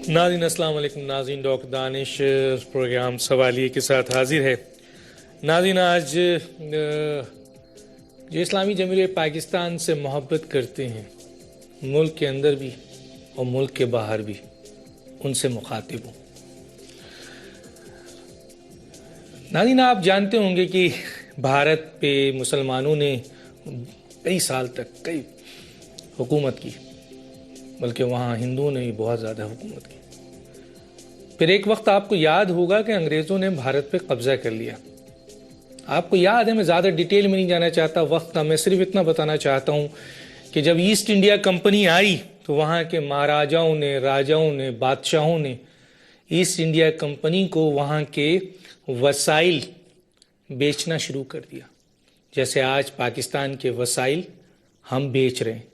ناظرین السلام علیکم. ناظرین ڈاکٹر دانش پروگرام سوالیے کے ساتھ حاضر ہے. ناظرین آج جو اسلامی جمہوریہ پاکستان سے محبت کرتے ہیں ملک کے اندر بھی اور ملک کے باہر بھی ان سے مخاطب ہوں. ناظرین آپ جانتے ہوں گے کہ بھارت پہ مسلمانوں نے کئی سال تک کئی حکومت کی، بلکہ وہاں ہندوؤں نے بھی بہت زیادہ حکومت کی. پھر ایک وقت آپ کو یاد ہوگا کہ انگریزوں نے بھارت پہ قبضہ کر لیا. آپ کو یاد ہے، میں زیادہ ڈیٹیل میں نہیں جانا چاہتا، وقت میں صرف اتنا بتانا چاہتا ہوں کہ جب ایسٹ انڈیا کمپنی آئی تو وہاں کے مہاراجاؤں نے، راجاؤں نے، بادشاہوں نے ایسٹ انڈیا کمپنی کو وہاں کے وسائل بیچنا شروع کر دیا، جیسے آج پاکستان کے وسائل ہم بیچ رہے ہیں.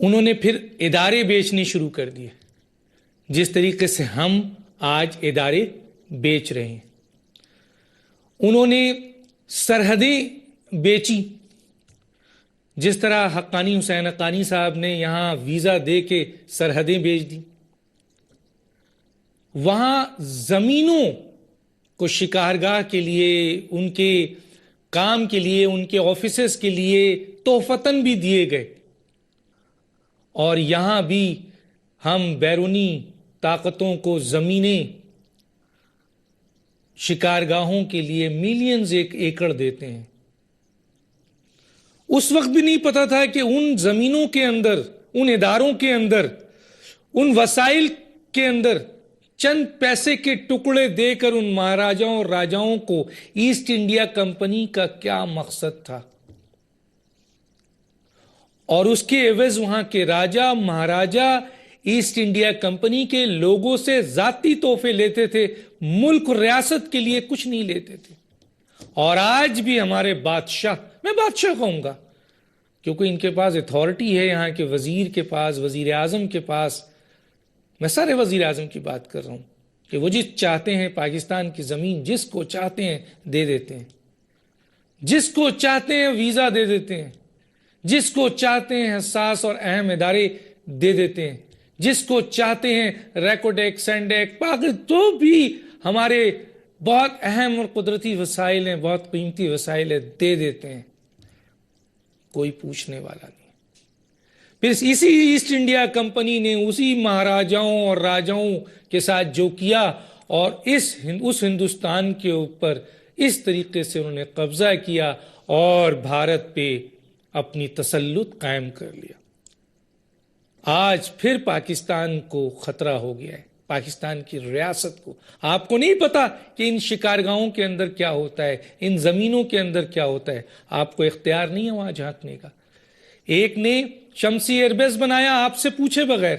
انہوں نے پھر ادارے بیچنے شروع کر دیے، جس طریقے سے ہم آج ادارے بیچ رہے ہیں. انہوں نے سرحدیں بیچی، جس طرح حقانی حسین حقانی صاحب نے یہاں ویزا دے کے سرحدیں بیچ دی. وہاں زمینوں کو شکارگاہ کے لیے، ان کے کام کے لیے، ان کے آفیسز کے لیے تحفتاً بھی دیے گئے. اور یہاں بھی ہم بیرونی طاقتوں کو زمینیں شکارگاہوں کے لیے ملینز ایکڑ دیتے ہیں. اس وقت بھی نہیں پتا تھا کہ ان زمینوں کے اندر، ان اداروں کے اندر، ان وسائل کے اندر چند پیسے کے ٹکڑے دے کر ان مہاراجاؤں اور راجاؤں کو ایسٹ انڈیا کمپنی کا کیا مقصد تھا. اور اس کے عوض وہاں کے راجا مہاراجا ایسٹ انڈیا کمپنی کے لوگوں سے ذاتی تحفے لیتے تھے، ملک اور ریاست کے لیے کچھ نہیں لیتے تھے. اور آج بھی ہمارے بادشاہ، میں بادشاہ کہوں گا کیونکہ ان کے پاس اتھارٹی ہے، یہاں کے وزیر کے پاس، وزیر اعظم کے پاس، میں سارے وزیر اعظم کی بات کر رہا ہوں کہ وہ جس چاہتے ہیں پاکستان کی زمین جس کو چاہتے ہیں دے دیتے ہیں، جس کو چاہتے ہیں ویزا دے دیتے ہیں، جس کو چاہتے ہیں حساس اور اہم ادارے دے دیتے ہیں، جس کو چاہتے ہیں ریکوڈیک، سینڈیک، تو بھی ہمارے بہت اہم اور قدرتی وسائل ہیں، بہت قیمتی وسائل ہیں، دے دیتے ہیں. کوئی پوچھنے والا نہیں. پھر اسی ایسٹ انڈیا کمپنی نے اسی مہاراجاؤں اور راجاؤں کے ساتھ جو کیا اور اس ہندوستان کے اوپر اس طریقے سے انہوں نے قبضہ کیا اور بھارت پہ اپنی تسلط قائم کر لیا. آج پھر پاکستان کو خطرہ ہو گیا ہے، پاکستان کی ریاست کو. آپ کو نہیں پتا کہ ان شکارگاہوں کے اندر کیا ہوتا ہے، ان زمینوں کے اندر کیا ہوتا ہے. آپ کو اختیار نہیں ہے وہاں جھانکنے کا. ایک نے شمسی ایئر بیس بنایا آپ سے پوچھے بغیر،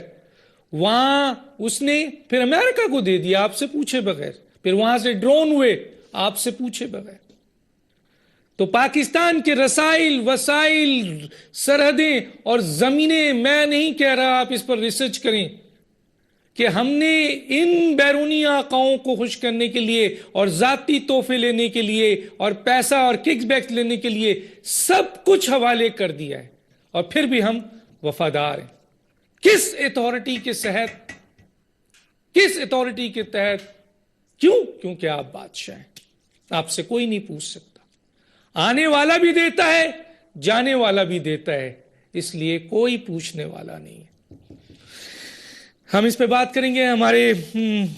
وہاں اس نے پھر امریکہ کو دے دیا آپ سے پوچھے بغیر، پھر وہاں سے ڈرون ہوئے آپ سے پوچھے بغیر. تو پاکستان کے رسائل، وسائل، سرحدیں اور زمینیں، میں نہیں کہہ رہا آپ اس پر ریسرچ کریں کہ ہم نے ان بیرونی آقاؤں کو خوش کرنے کے لیے اور ذاتی تحفے لینے کے لیے اور پیسہ اور کک بیک لینے کے لیے سب کچھ حوالے کر دیا ہے، اور پھر بھی ہم وفادار ہیں. کس اتھارٹی کے تحت؟ کس اتھارٹی کے تحت؟ کیوں؟ کیونکہ آپ بادشاہ ہیں، آپ سے کوئی نہیں پوچھ سکتا. آنے والا بھی دیتا ہے، جانے والا بھی دیتا ہے، اس لیے کوئی پوچھنے والا نہیں ہے. ہم اس پہ بات کریں گے. ہمارے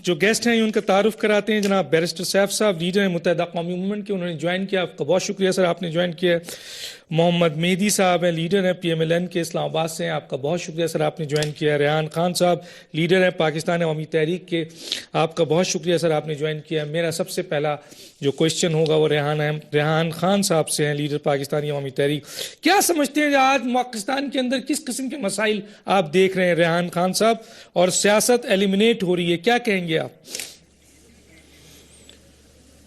جو گیسٹ ہیں ان کا تعارف کراتے ہیں. جناب بیرسٹر سیف صاحب، لیڈر ہیں متحدہ قومی موومنٹ کے، انہوں نے جوائن کیا. آپ کا بہت شکریہ سر، آپ نے جوائن کیا. محمد مہدی صاحب ہیں، لیڈر ہیں پی ایم ایل این کے، اسلام آباد سے ہیں. آپ کا بہت شکریہ سر، آپ نے جوائن کیا. ریحان خان صاحب لیڈر ہیں پاکستان عوامی تحریک کے، آپ کا بہت شکریہ سر، آپ نے جوائن کیا. میرا سب سے پہلا جو کوشچن ہوگا وہ ریحان خان صاحب سے ہیں، لیڈر پاکستانی عوامی تحریک. کیا سمجھتے ہیں آج پاکستان کے اندر کس قسم کے مسائل آپ دیکھ رہے ہیں ریحان خان صاحب، اور سیاست ایلیمنیٹ ہو رہی ہے، کیا کہیں گے آپ؟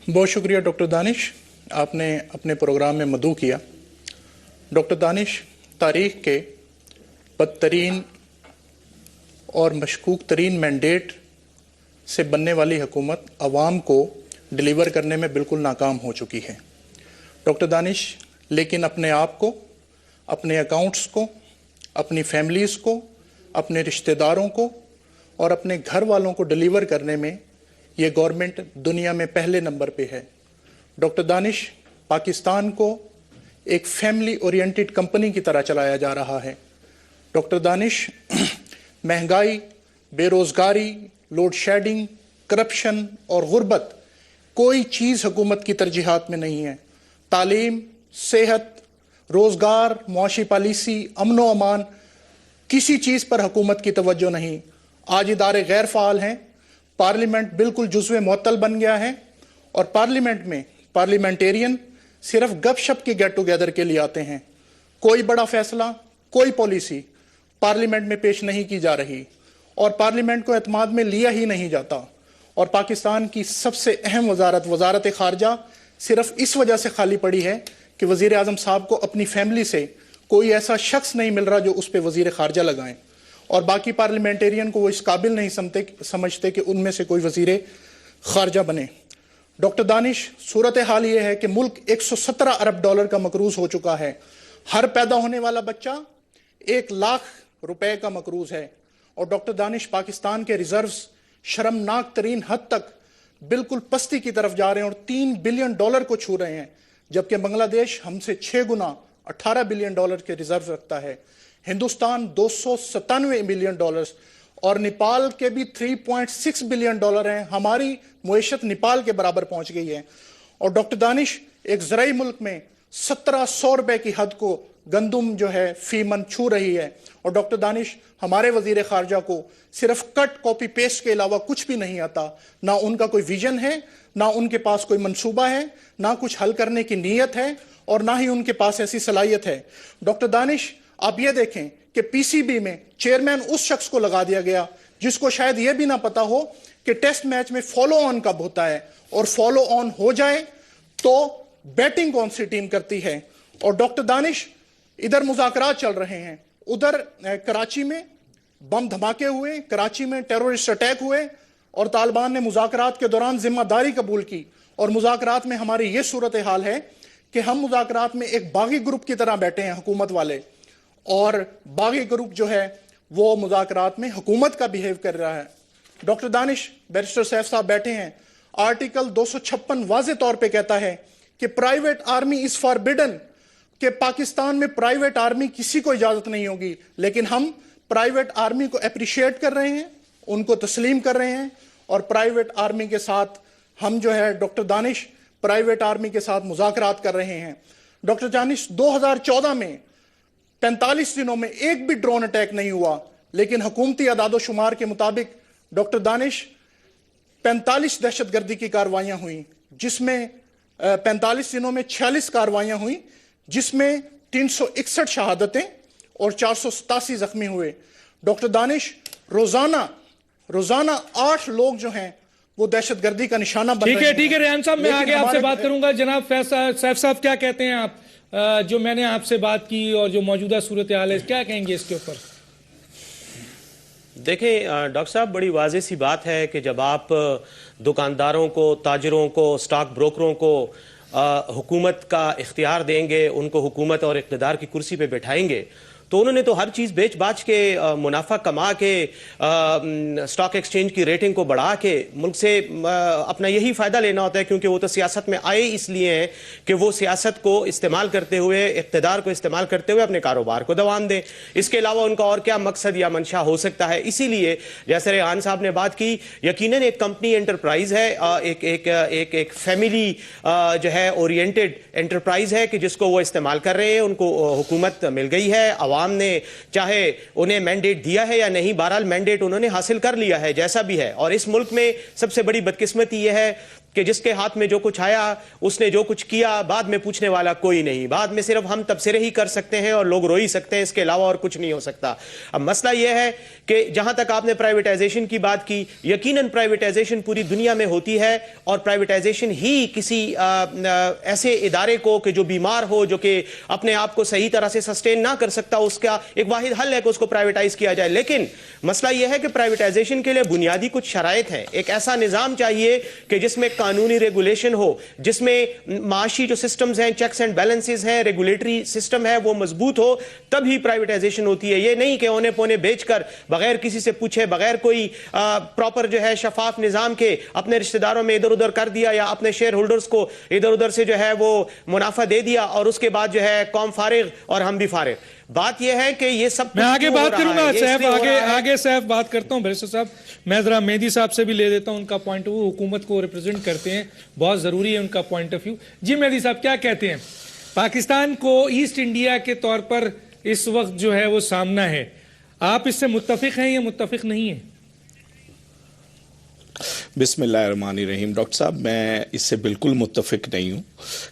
بہت شکریہ ڈاکٹر دانش، آپ نے اپنے پروگرام میں مدعو کیا. ڈاکٹر دانش، تاریخ کے بدترین اور مشکوک ترین مینڈیٹ سے بننے والی حکومت عوام کو ڈیلیور کرنے میں بالکل ناکام ہو چکی ہے. ڈاکٹر دانش، لیکن اپنے آپ کو، اپنے اکاؤنٹس کو، اپنی فیملیز کو، اپنے رشتہ داروں کو اور اپنے گھر والوں کو ڈلیور کرنے میں یہ گورنمنٹ دنیا میں پہلے نمبر پہ ہے۔ ڈاکٹر دانش، پاکستان کو ایک فیملی اورینٹڈ کمپنی کی طرح چلایا جا رہا ہے۔ ڈاکٹر دانش، مہنگائی، بے روزگاری، لوڈ شیڈنگ، کرپشن اور غربت کوئی چیز حکومت کی ترجیحات میں نہیں ہے۔ تعلیم، صحت، روزگار، معاشی پالیسی، امن و امان، کسی چیز پر حکومت کی توجہ نہیں۔ آج ادارے غیر فعال ہیں، پارلیمنٹ بالکل جزو معطل بن گیا ہے، اور پارلیمنٹ میں پارلیمنٹیرین صرف گپ شپ کے گیٹ ٹوگیدر کے لیے آتے ہیں۔ کوئی بڑا فیصلہ، کوئی پالیسی پارلیمنٹ میں پیش نہیں کی جا رہی، اور پارلیمنٹ کو اعتماد میں لیا ہی نہیں جاتا۔ اور پاکستان کی سب سے اہم وزارت، وزارت خارجہ، صرف اس وجہ سے خالی پڑی ہے کہ وزیر اعظم صاحب کو اپنی فیملی سے کوئی ایسا شخص نہیں مل رہا جو اس پہ وزیر خارجہ لگائیں، اور باقی پارلیمنٹیرین کو وہ اس قابل نہیں سمجھتے کہ ان میں سے کوئی وزیر خارجہ بنے۔ ڈاکٹر دانش، صورتحال یہ ہے کہ ملک 117 ارب ڈالر کا مقروض ہو چکا ہے۔ ہر پیدا ہونے والا بچہ 1 لاکھ روپے کا مقروض ہے، اور ڈاکٹر دانش، پاکستان کے ریزروز شرمناک ترین حد تک بالکل پستی کی طرف جا رہے ہیں اور 3 بلین ڈالر کو چھو رہے ہیں، جبکہ بنگلہ دیش ہم سے 6 گنا 18 بلین ڈالر کے ریزرو رکھتا ہے۔ ہندوستان 297 بلین ڈالرز اور نیپال کے بھی 3.6 بلین ڈالر ہیں۔ ہماری معیشت نیپال کے برابر پہنچ گئی ہے۔ اور ڈاکٹر دانش، ایک زرعی ملک میں 1700 روپے کی حد کو گندم جو ہے فی من چھو رہی ہے، اور ڈاکٹر دانش، ہمارے وزیر خارجہ کو صرف کٹ کاپی پیسٹ کے علاوہ کچھ بھی نہیں آتا۔ نہ ان کا کوئی ویژن ہے، نہ ان کے پاس کوئی منصوبہ ہے، نہ کچھ حل کرنے کی نیت ہے، اور نہ ہی ان کے پاس ایسی صلاحیت ہے۔ ڈاکٹر دانش، آپ یہ دیکھیں کہ پی سی بی میں چیئرمین اس شخص کو لگا دیا گیا جس کو شاید یہ بھی نہ پتا ہو کہ ٹیسٹ میچ میں فالو آن کب ہوتا ہے، اور فالو آن ہو جائے تو بیٹنگ کون سی ٹیم کرتی ہے۔ اور ڈاکٹر دانش، ادھر مذاکرات چل رہے ہیں، ادھر کراچی میں بم دھماکے ہوئے، کراچی میں ٹیرورسٹ اٹیک ہوئے، اور طالبان نے مذاکرات کے دوران ذمہ داری قبول کی، اور مذاکرات میں ہماری یہ صورتحال ہے کہ ہم مذاکرات میں ایک باغی گروپ کی طرح بیٹھے ہیں، حکومت والے، اور باغی گروپ جو ہے وہ مذاکرات میں حکومت کا بیہیو کر رہا ہے۔ ڈاکٹر دانش، بیرسٹر سیف صاحب بیٹھے ہیں، آرٹیکل 256 واضح طور پہ کہتا ہے کہ پرائیویٹ آرمی از فاربیڈن، کہ پاکستان میں پرائیویٹ آرمی کسی کو اجازت نہیں ہوگی، لیکن ہم پرائیویٹ آرمی کو اپریشیٹ کر رہے ہیں، ان کو تسلیم کر رہے ہیں، اور پرائیویٹ آرمی کے ساتھ ہم جو ہے ڈاکٹر دانش پرائیویٹ آرمی کے ساتھ مذاکرات کر رہے ہیں۔ ڈاکٹر دانش، 2014 میں 45 دنوں میں ایک بھی ڈرون اٹیک نہیں ہوا، لیکن حکومتی اعداد و شمار کے مطابق ڈاکٹر دانش 45 دہشت گردی کی کاروائیاں ہوئیں، جس میں 45 دنوں میں 46 کاروائیاں ہوئیں، جس میں 361 شہادتیں اور 487 زخمی ہوئے۔ ڈاکٹر دانش، روزانہ 8 لوگ جو ہیں وہ دہشت گردی کا نشانہ بن رہے ہیں۔ ٹھیک ہے ریحان صاحب، میں آگے آپ سے بات کروں گا۔ جناب سیف صاحب، کیا کہتے ہیں آپ؟ جو میں نے آپ سے بات کی اور جو موجودہ صورتحال ہے، کیا کہیں گے اس کے اوپر؟ دیکھیں ڈاکٹر صاحب، بڑی واضح سی بات ہے کہ جب آپ دکانداروں کو، تاجروں کو، سٹاک بروکروں کو حکومت کا اختیار دیں گے، ان کو حکومت اور اقتدار کی کرسی پہ بٹھائیں گے، تو انہوں نے تو ہر چیز بیچ باچ کے، منافع کما کے، سٹاک ایکسچینج کی ریٹنگ کو بڑھا کے ملک سے اپنا یہی فائدہ لینا ہوتا ہے، کیونکہ وہ تو سیاست میں آئے اس لیے ہیں کہ وہ سیاست کو استعمال کرتے ہوئے، اقتدار کو استعمال کرتے ہوئے اپنے کاروبار کو دوام دیں۔ اس کے علاوہ ان کا اور کیا مقصد یا منشا ہو سکتا ہے؟ اسی لیے جیسے ریحان صاحب نے بات کی، یقیناً ایک کمپنی انٹرپرائز ہے، ایک فیملی جو ہے اورینٹڈ انٹرپرائز ہے کہ جس کو وہ استعمال کر رہے ہیں، ان کو حکومت مل گئی ہے، عوام نے چاہے انہیں مینڈیٹ دیا ہے یا نہیں، بہرحال مینڈیٹ انہوں نے حاصل کر لیا ہے جیسا بھی ہے۔ اور اس ملک میں سب سے بڑی بدقسمتی یہ ہے کہ جس کے ہاتھ میں جو کچھ آیا، اس نے جو کچھ کیا، بعد میں پوچھنے والا کوئی نہیں، بعد میں صرف ہم تبصرے ہی کر سکتے ہیں اور لوگ رو ہی سکتے ہیں، اس کے علاوہ اور کچھ نہیں ہو سکتا۔ اب مسئلہ یہ ہے کہ جہاں تک آپ نے پرائیویٹائزیشن کی بات کی، یقیناً پرائیویٹائزیشن پوری دنیا میں ہوتی ہے، اور پرائیویٹائزیشن ہی کسی ایسے ادارے کو کہ جو بیمار ہو، جو کہ اپنے آپ کو صحیح طرح سے سسٹین نہ کر سکتا، اس کا ایک واحد حل ہے کہ اس کو پرائیویٹائز کیا جائے۔ لیکن مسئلہ یہ ہے کہ پرائیویٹائزیشن کے لیے بنیادی کچھ شرائط ہیں۔ ایک ایسا نظام چاہیے کہ جس میں قانونی ریگولیشن ہو جس میں معاشی جو سسٹمز ہیں, چیکس اینڈ بیلنسز ہیں, ریگولیٹری سسٹم ہے وہ مضبوط ہو, تب ہی پرائیویٹائزیشن ہوتی ہے. یہ نہیں کہ اونے پونے بیچ کر بغیر کسی سے پوچھے, بغیر کوئی پراپر جو ہے شفاف نظام کے اپنے رشتہ داروں میں ادھر ادھر کر دیا, یا اپنے شیئر ہولڈرز کو ادھر ادھر سے جو ہے وہ منافع دے دیا, اور اس کے بعد جو ہے قوم فارغ اور ہم بھی فارغ. بات یہ ہے کہ یہ سب میں آگے بات کروں گا سیف, آگے سیف بات کرتا ہوں. بیرسٹر صاحب میں ذرا مہدی صاحب سے بھی لے دیتا ہوں ان کا پوائنٹ آف ویو, حکومت کو ریپرزینٹ کرتے ہیں, بہت ضروری ہے ان کا پوائنٹ آف ویو. جی مہدی صاحب کیا کہتے ہیں, پاکستان کو ایسٹ انڈیا کے طور پر اس وقت جو ہے وہ سامنا ہے, آپ اس سے متفق ہیں یا متفق نہیں ہیں؟ بسم اللہ الرحمن الرحیم. ڈاکٹر صاحب میں اس سے بالکل متفق نہیں ہوں,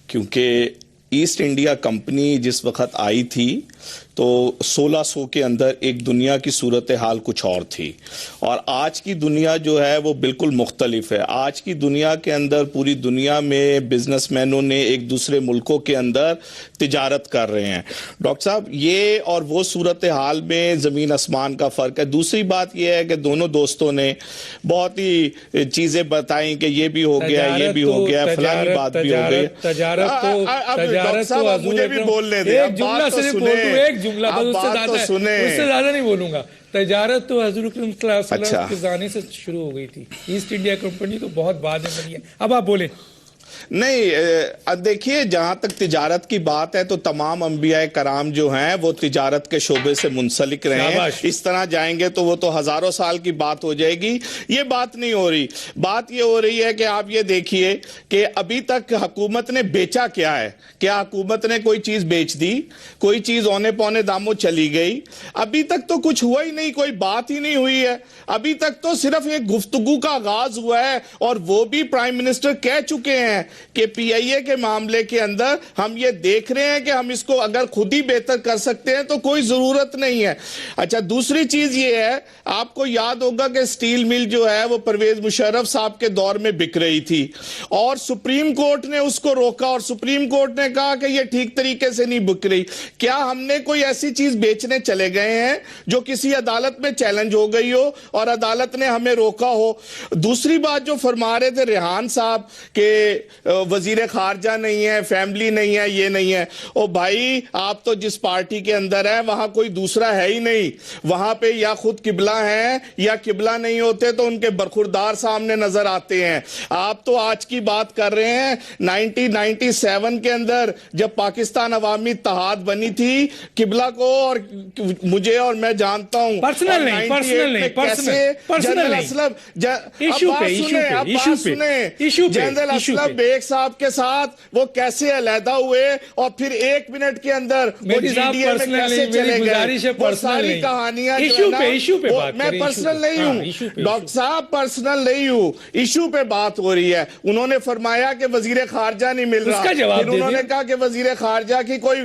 کیونکہ ایسٹ انڈیا کمپنی جس وقت آئی تھی تو 1600 کے اندر ایک دنیا کی صورتحال کچھ اور تھی, اور آج کی دنیا جو ہے وہ بالکل مختلف ہے. آج کی دنیا کے اندر پوری دنیا میں بزنس مینوں نے ایک دوسرے ملکوں کے اندر تجارت کر رہے ہیں. ڈاکٹر صاحب یہ اور وہ صورتحال میں زمین آسمان کا فرق ہے. دوسری بات یہ ہے کہ دونوں دوستوں نے بہت ہی چیزیں بتائیں کہ یہ بھی ہو گیا, یہ بھی ہو گیا, فلانی بات بھی ہو گئی. تجارت تو مجھے بھی بولنے دیں, ایک جملہ صرف بول دوں, ایک جملہ, اس سے زیادہ نہیں بولوں گا. تجارت تو حضور اکرم صلی اللہ علیہ وسلم کے زمانے سے شروع ہو گئی تھی, ایسٹ انڈیا کمپنی تو بہت بعد میں بنی ہے. اب آپ بولیں. نہیں دیکھیے, جہاں تک تجارت کی بات ہے تو تمام انبیاء کرام جو ہیں وہ تجارت کے شعبے سے منسلک رہے ہیں. اس طرح جائیں گے تو وہ تو ہزاروں سال کی بات ہو جائے گی. یہ بات نہیں ہو رہی. بات یہ ہو رہی ہے کہ آپ یہ دیکھیے کہ ابھی تک حکومت نے بیچا کیا ہے. کیا حکومت نے کوئی چیز بیچ دی؟ کوئی چیز اونے پونے داموں چلی گئی؟ ابھی تک تو کچھ ہوا ہی نہیں, کوئی بات ہی نہیں ہوئی ہے. ابھی تک تو صرف ایک گفتگو کا آغاز ہوا ہے, اور وہ بھی پرائم منسٹر کہہ چکے ہیں کہ پی آئی اے کے معاملے کے اندر ہم یہ دیکھ رہے ہیں کہ ہم اس کو اگر خود ہی بہتر کر سکتے ہیں تو کوئی ضرورت نہیں ہے. اچھا, دوسری چیز یہ ہے, آپ کو یاد ہوگا کہ سٹیل مل جو ہے وہ پرویز مشرف صاحب کے دور میں بک رہی تھی, اور سپریم کورٹ نے اس کو روکا, اور سپریم کورٹ نے کہا کہ یہ ٹھیک طریقے سے نہیں بک رہی. کیا ہم نے کوئی ایسی چیز بیچنے چلے گئے ہیں جو کسی عدالت میں چیلنج ہو گئی ہو اور عدالت نے ہمیں روکا ہو؟ دوسری بات جو فرما رہے تھے ریحان صاحب کہ وزیر خارجہ نہیں ہے, فیملی نہیں ہے, یہ نہیں ہے. او بھائی, آپ تو جس پارٹی کے اندر ہے وہاں کوئی دوسرا ہے ہی نہیں. وہاں پہ یا خود قبلہ ہیں یا قبلہ نہیں ہوتے تو ان کے برخوردار سامنے نظر آتے ہیں. آپ تو آج کی بات کر رہے ہیں, 1997 کے اندر جب پاکستان عوامی اتحاد بنی تھی, قبلہ کو اور مجھے اور میں جانتا ہوں پرسنل جنرل اسلم بیگ صاحب کے ساتھ وہ کیسے علیحدہ ہوئے, اور پھر 1 منٹ کے اندر وہ جی ڈی اے میں کیسے چلے گئے, وہ ساری کہانیاں جو ہے نا, میں پرسنل نہیں ہوں ڈاکٹر صاحب, پرسنل نہیں ہوں, ایشو پہ بات ہو رہی ہے. انہوں نے فرمایا کہ وزیر خارجہ نہیں مل رہا, پھر انہوں نے کہا کہ وزیر خارجہ کی کوئی,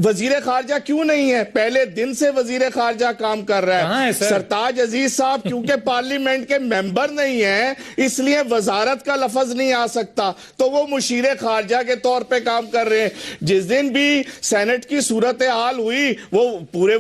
وزیر خارجہ کیوں نہیں ہے؟ پہلے دن سے وزیر خارجہ کام کر رہا ہے. سرتاج عزیز صاحب کیونکہ پارلیمنٹ کے ممبر نہیں ہیں اس لیے وزارت کا لفظ نہیں آ سکتا, تو وہ مشیر خارجہ کے طور پہ کام کر رہے ہیں. جس دن بھی سینٹ کی صورتحال ہوئی وہ پورے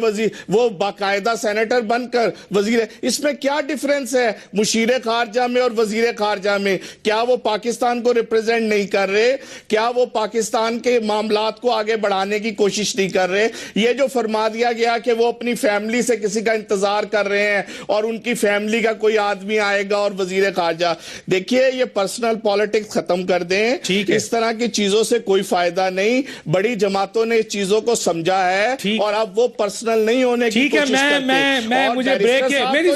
وہ باقاعدہ سینیٹر بن کر وزیر. اس میں کیا ڈیفرنس ہے مشیر خارجہ میں اور وزیر خارجہ میں؟ کیا وہ پاکستان کو ریپرزینٹ نہیں کر رہے؟ کیا وہ پاکستان کے معاملات کو آگے بڑھانے کی کوشش نہیں کر رہے؟ یہ جو فرما دیا گیا کہ وہ اپنی فیملی سے کسی کا انتظار کر رہے ہیں اور ان کی فیملی کا کوئی آدمی آئے گا اور وزیر خارجہ, دیکھیے یہ پرسنل پالیٹکس ختم کر دیں. اس طرح کی چیزوں سے کوئی فائدہ نہیں. بڑی جماعتوں نے اس چیزوں کو سمجھا ہے اور اب وہ پرسنل نہیں ہونے کی کوشش کرتے ہیں. میں مجھے بریک ہے, میری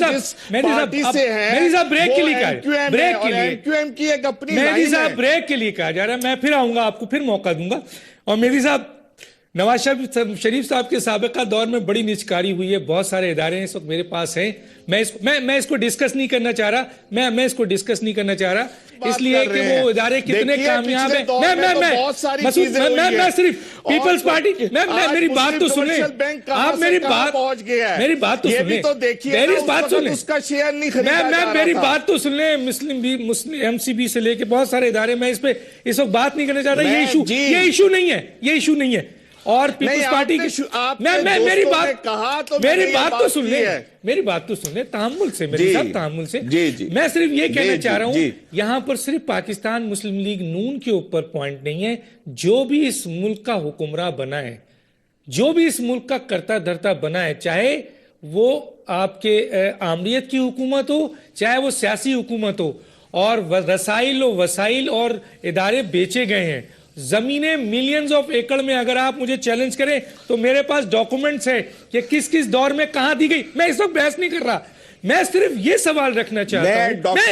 صاحب بریک کے لیے کہا ہے, بریک کے لیے کیو ایم کی ایک اپنی میری صاحب بریک کے لیے کہا جا رہا ہے. میں پھر آؤں گا, آپ کو پھر موقع دوں گا. اور میری صاحب نواز شریف صاحب کے سابقہ دور میں بڑی نچکاری ہوئی ہے, بہت سارے ادارے ہیں اس وقت میرے پاس ہیں. میں اس کو ڈسکس نہیں کرنا چاہ رہا, میں اس کو ڈسکس نہیں کرنا چاہ رہا اس لیے کہ وہ ادارے کتنے کامیاب ہیں. میں صرف پیپلز پارٹی, میری بات تو سن لیں آپ, میری بات تو سن لیں, میری بات سن لیں, میری بات تو سن لیں. مسلم ایم سی بی سے لے کے بہت سارے ادارے, میں اس پہ اس وقت بات نہیں کرنا چاہ رہا. یہ ایشو نہیں ہے, یہ ایشو نہیں ہے. اور پیپلز پارٹی کی میری بات تو سن لیں، میری بات تو سن لیں تحمل سے، میرے ساتھ تحمل سے. میں صرف یہ کہنا چاہ رہا ہوں یہاں پر صرف پاکستان مسلم لیگ نون کے اوپر پوائنٹ نہیں ہے. جو بھی اس ملک کا حکمراں بنا ہے، جو بھی اس ملک کا کرتا دھرتا بنا ہے، چاہے وہ آپ کے آمریت کی حکومت ہو، چاہے وہ سیاسی حکومت ہو، اور رسائل و وسائل اور ادارے بیچے گئے ہیں. زمینیں ملینز آف ایکڑ میں اگر آپ مجھے چیلنج کریں تو میرے پاس ڈاکومنٹس ہے کہ کس کس دور میں کہاں دی گئی. میں اس وقت بحث نہیں کر رہا، میں صرف یہ سوال رکھنا چاہتا ہوں. میں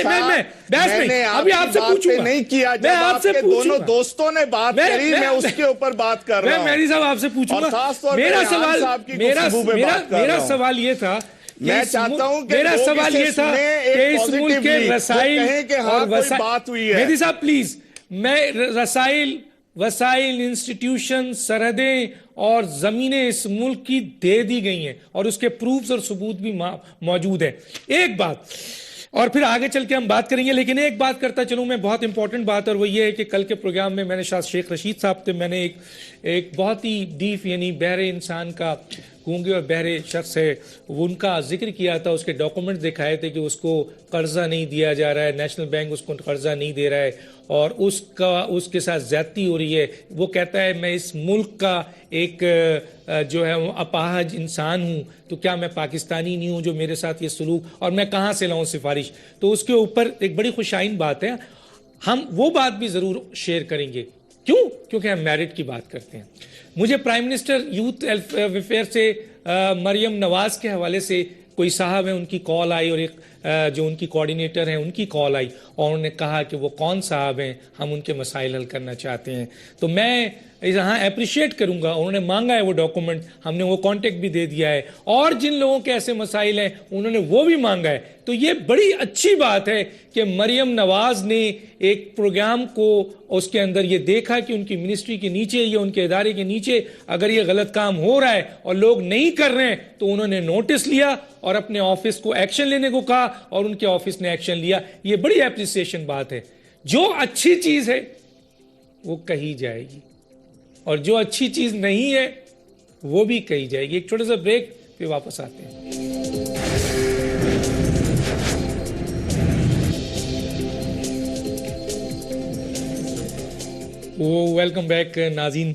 بحث نہیں، ابھی آپ سے پوچھوں گا. نہیں کیا جب آپ کے دونوں دوستوں نے بات کری، میں اس کے اوپر بات کر رہا ہوں. میں میری صاحب آپ سے پوچھوں گا. میرا سوال یہ تھا، میں چاہتا ہوں کہ میرا سوال یہ تھا کہ اس ملک کے رسائل اور بات ہوئی ہے. مہدی صاحب پلیز، میں رسائل، وسائل، انسٹیٹیوشن، سرحدیں اور زمینیں اس ملک کی دے دی گئی ہیں اور اس کے پروفز اور ثبوت بھی موجود ہیں. ایک بات اور پھر آگے چل کے ہم بات کریں گے، لیکن ایک بات کرتا چلوں میں، بہت امپورٹنٹ بات، اور وہ یہ ہے کہ کل کے پروگرام میں نے شاہ شیخ رشید صاحب سے میں نے ایک بہت ہی ڈیپ، یعنی بہرے انسان کا، گونگے اور بہرے شخص ہے، ان کا ذکر کیا تھا. اس کے ڈاکومنٹ دکھائے تھے کہ اس کو قرضہ نہیں دیا جا رہا ہے، نیشنل بینک اس کو قرضہ نہیں دے رہا ہے اور اس کے ساتھ زیادتی ہو رہی ہے. وہ کہتا ہے میں اس ملک کا ایک جو ہے اپاہج انسان ہوں، تو کیا میں پاکستانی نہیں ہوں جو میرے ساتھ یہ سلوک، اور میں کہاں سے لاؤں سفارش. تو اس کے اوپر ایک بڑی خوشائن بات ہے، ہم وہ بات بھی ضرور شیئر کریں گے. کیوں؟ کیونکہ ہم میرٹ کی بات کرتے ہیں. مجھے پرائم منسٹر یوتھ ویلفیئر سے مریم نواز کے حوالے سے کوئی صاحب ہیں، ان کی کال آئی، اور ایک جو ان کی کوارڈینیٹر ہیں ان کی کال آئی، اور انہوں نے کہا کہ وہ کون صاحب ہیں، ہم ان کے مسائل حل کرنا چاہتے ہیں. تو میں یہاں اپریشیٹ کروں گا، انہوں نے مانگا ہے وہ ڈاکومنٹ، ہم نے وہ کانٹیکٹ بھی دے دیا ہے، اور جن لوگوں کے ایسے مسائل ہیں انہوں نے وہ بھی مانگا ہے. تو یہ بڑی اچھی بات ہے کہ مریم نواز نے ایک پروگرام کو اس کے اندر یہ دیکھا کہ ان کی منسٹری کے نیچے یا ان کے ادارے کے نیچے اگر یہ غلط کام ہو رہا ہے اور لوگ نہیں کر رہے ہیں، تو انہوں نے نوٹس لیا اور اپنے آفس کو ایکشن لینے کو کہا، اور ان کے آفس نے ایکشن لیا. یہ بڑی اپریسیشن بات ہے. جو اچھی چیز ہے وہ کہی جائے گی، اور جو اچھی چیز نہیں ہے وہ بھی کہی جائے گی. ایک چھوٹا سا بریک، پھر واپس آتے ہیں. ویلکم بیک ناظرین.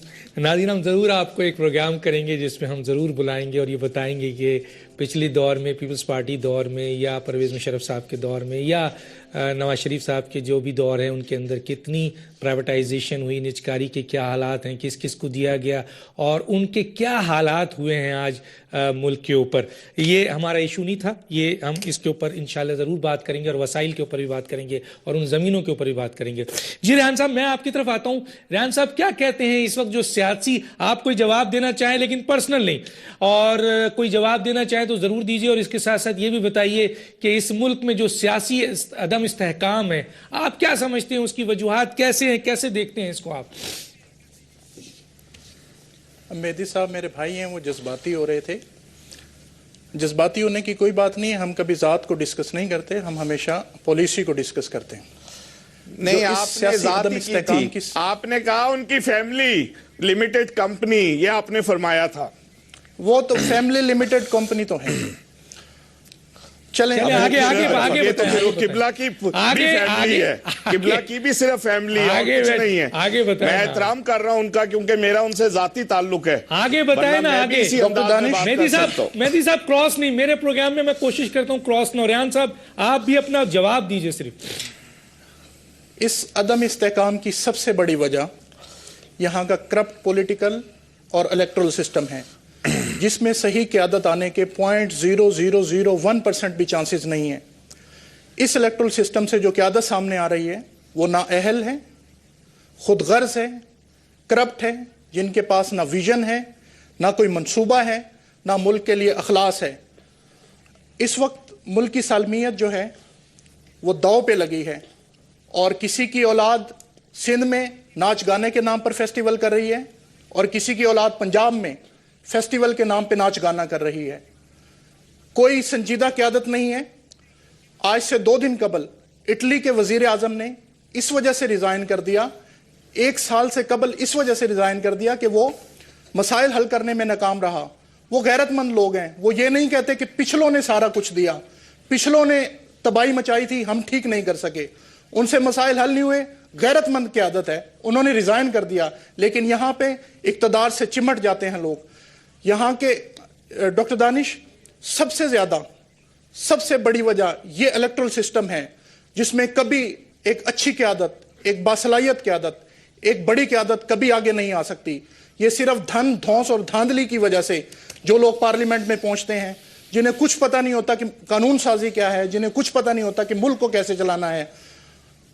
ہم ضرور آپ کو ایک پروگرام کریں گے جس میں ہم ضرور بلائیں گے اور یہ بتائیں گے کہ پچھلی دور میں، پیپلز پارٹی دور میں، یا پرویز مشرف صاحب کے دور میں، یا نواز شریف صاحب کے جو بھی دور ہیں ان کے اندر کتنی پرائیویٹائزیشن ہوئی، نجکاری کے کیا حالات ہیں، کس کس کو دیا گیا، اور ان کے کیا حالات ہوئے ہیں آج ملک کے اوپر. یہ ہمارا ایشو نہیں تھا، یہ ہم اس کے اوپر انشاءاللہ ضرور بات کریں گے، اور وسائل کے اوپر بھی بات کریں گے، اور ان زمینوں کے اوپر بھی بات کریں گے. جی ریحان صاحب، میں آپ کی طرف آتا ہوں. ریحان صاحب کیا کہتے ہیں اس وقت جو سیاسی، آپ کوئی جواب دینا چاہیں لیکن پرسنل نہیں، اور کوئی جواب دینا چاہیں تو ضرور دیجیے، اور اس کے ساتھ ساتھ یہ بھی بتائیے کہ اس ملک میں جو سیاسی عدم استحکام ہے، آپ کیا سمجھتے ہیں، اس کی وجوہات کیسے ہیں، کیسے دیکھتے ہیں اس کو آپ؟ مہدی صاحب میرے بھائی ہیں، وہ جذباتی ہو رہے تھے. جذباتی ہونے کی کوئی بات نہیں ہے، ہم کبھی ذات کو ڈسکس نہیں کرتے، ہم ہمیشہ پالیسی کو ڈسکس کرتے ہیں. نہیں، آپ نے ذات کی تھی، آپ نے کہا ان کی فیملی لمیٹڈ کمپنی، یہ آپ نے فرمایا تھا. وہ تو فیملی لمیٹڈ کمپنی تو ہے. چلیں آگے قبلہ کی بھی فیملی ہے، قبلہ کی بھی صرف فیملی ہے، کچھ نہیں ہے. میں احترام کر رہا ہوں ان کا، کیونکہ میرا ان سے ذاتی تعلق ہے. آگے بتائیں نا. آگے مہدی صاحب کراس نہیں، میرے پروگرام میں کوشش کرتا ہوں کراس نہ. ریحان صاحب آپ بھی اپنا جواب دیجئے. صرف اس عدم استحکام کی سب سے بڑی وجہ یہاں کا کرپٹ پولیٹیکل اور الیکٹرل سسٹم ہے، جس میں صحیح قیادت آنے کے 0.0001% بھی چانسز نہیں ہیں. اس الیکٹرل سسٹم سے جو قیادت سامنے آ رہی ہے وہ نااہل ہے، خود غرض ہے، کرپٹ ہے، جن کے پاس نہ ویژن ہے، نہ کوئی منصوبہ ہے، نہ ملک کے لیے اخلاص ہے. اس وقت ملک کی سالمیت جو ہے وہ داؤ پہ لگی ہے، اور کسی کی اولاد سندھ میں ناچ گانے کے نام پر فیسٹیول کر رہی ہے، اور کسی کی اولاد پنجاب میں فیسٹیول کے نام پہ ناچ گانا کر رہی ہے. کوئی سنجیدہ قیادت نہیں ہے. آج سے 2 دن قبل اٹلی کے وزیر اعظم نے اس وجہ سے ریزائن کر دیا، 1 سال سے قبل اس وجہ سے ریزائن کر دیا کہ وہ مسائل حل کرنے میں ناکام رہا. وہ غیرت مند لوگ ہیں, وہ یہ نہیں کہتے کہ پچھلوں نے سارا کچھ دیا, پچھلوں نے تباہی مچائی تھی, ہم ٹھیک نہیں کر سکے, ان سے مسائل حل نہیں ہوئے. غیرت مند قیادت ہے, انہوں نے ریزائن کر دیا. لیکن یہاں پہ اقتدار سے چمٹ جاتے ہیں لوگ. یہاں کے ڈاکٹر دانش, سب سے زیادہ سب سے بڑی وجہ یہ الیکٹرل سسٹم ہے جس میں کبھی ایک اچھی قیادت, ایک باصلاحیت قیادت, ایک بڑی قیادت کبھی آگے نہیں آ سکتی. یہ صرف دھن دھونس اور دھاندلی کی وجہ سے جو لوگ پارلیمنٹ میں پہنچتے ہیں, جنہیں کچھ پتہ نہیں ہوتا کہ قانون سازی کیا ہے, جنہیں کچھ پتہ نہیں ہوتا کہ ملک کو کیسے چلانا ہے,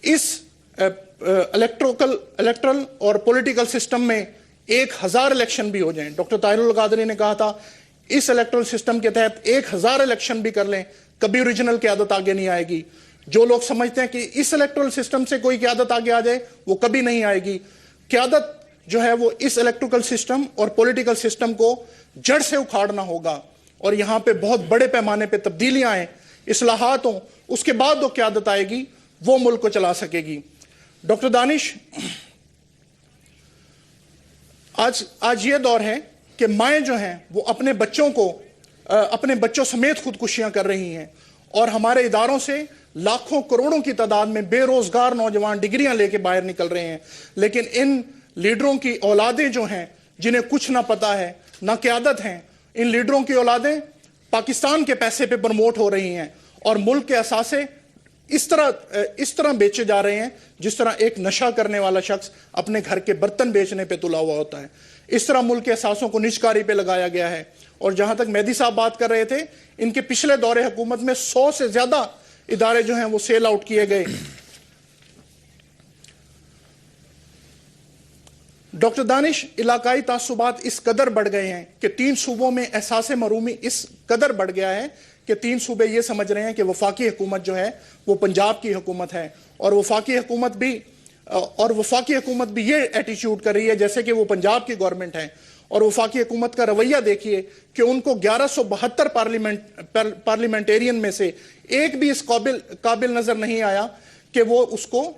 اس الیکٹرل اور پولیٹیکل سسٹم میں 1000 الیکشن بھی ہو جائیں. ڈاکٹر طاہر القادری نے کہا تھا اس الیکٹرل سسٹم کے تحت 1000 الیکشن بھی کر لیں, کبھی اوریجنل قیادت آگے نہیں آئے گی. جو لوگ سمجھتے ہیں کہ اس الیکٹرل سسٹم سے کوئی قیادت آگے آ جائے, وہ کبھی نہیں آئے گی. قیادت جو ہے وہ اس الیکٹرل سسٹم اور پولیٹیکل سسٹم کو جڑ سے اکھاڑنا ہوگا, اور یہاں پہ بہت بڑے پیمانے پہ تبدیلیاں آئیں, اصلاحات ہوں, اس کے بعد وہ قیادت آئے گی, وہ ملک کو چلا سکے گی. ڈاکٹر دانش, آج یہ دور ہے کہ مائیں جو ہیں وہ اپنے بچوں سمیت خودکشیاں کر رہی ہیں, اور ہمارے اداروں سے لاکھوں کروڑوں کی تعداد میں بے روزگار نوجوان ڈگریاں لے کے باہر نکل رہے ہیں. لیکن ان لیڈروں کی اولادیں جو ہیں جنہیں کچھ نہ پتا ہے نہ قیادت ہیں, ان لیڈروں کی اولادیں پاکستان کے پیسے پہ پروموٹ ہو رہی ہیں, اور ملک کے اثاثے اس طرح بیچے جا رہے ہیں جس طرح ایک نشہ کرنے والا شخص اپنے گھر کے برتن بیچنے پہ تلا ہوا ہوتا ہے. اس طرح ملک کے اثاثوں کو نجکاری پہ لگایا گیا ہے. اور جہاں تک مہدی صاحب بات کر رہے تھے, ان کے پچھلے دور حکومت میں 100 سے زیادہ ادارے جو ہیں وہ سیل آؤٹ کیے گئے. ڈاکٹر دانش, علاقائی تعصبات اس قدر بڑھ گئے ہیں کہ 3 صوبوں میں احساس محرومی اس قدر بڑھ گیا ہے کہ 3 صوبے یہ سمجھ رہے ہیں کہ وفاقی حکومت جو ہے وہ پنجاب کی حکومت ہے, اور وفاقی حکومت بھی یہ ایٹیچیوڈ کر رہی ہے جیسے کہ وہ پنجاب کی گورنمنٹ ہے. اور وفاقی حکومت کا رویہ دیکھیے کہ ان کو 1172 پارلیمنٹیرین میں سے ایک بھی اس قابل نظر نہیں آیا کہ وہ اس کو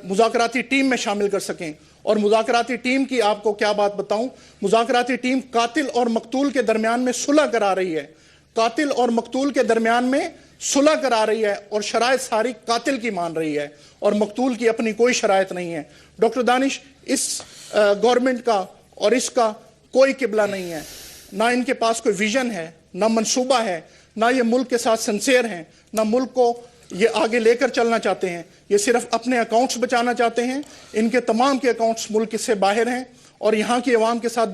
مذاکراتی ٹیم میں شامل کر سکیں. اور مذاکراتی ٹیم کی آپ کو کیا بات بتاؤں, مذاکراتی ٹیم قاتل اور مقتول کے درمیان میں صلح کرا رہی ہے, قاتل اور مقتول کے درمیان میں صلح کرا رہی ہے, اور شرائط ساری قاتل کی مان رہی ہے, اور مقتول کی اپنی کوئی شرائط نہیں ہے. ڈاکٹر دانش, اس گورنمنٹ کا اور اس کا کوئی قبلہ نہیں ہے, نہ ان کے پاس کوئی ویژن ہے, نہ منصوبہ ہے, نہ یہ ملک کے ساتھ سنسیئر ہیں, نہ ملک کو یہ آگے لے کر چلنا چاہتے ہیں. یہ صرف اپنے اکاؤنٹس بچانا چاہتے ہیں. ان کے تمام کے اکاؤنٹس ملک سے باہر ہیں, اور یہاں کی عوام کے ساتھ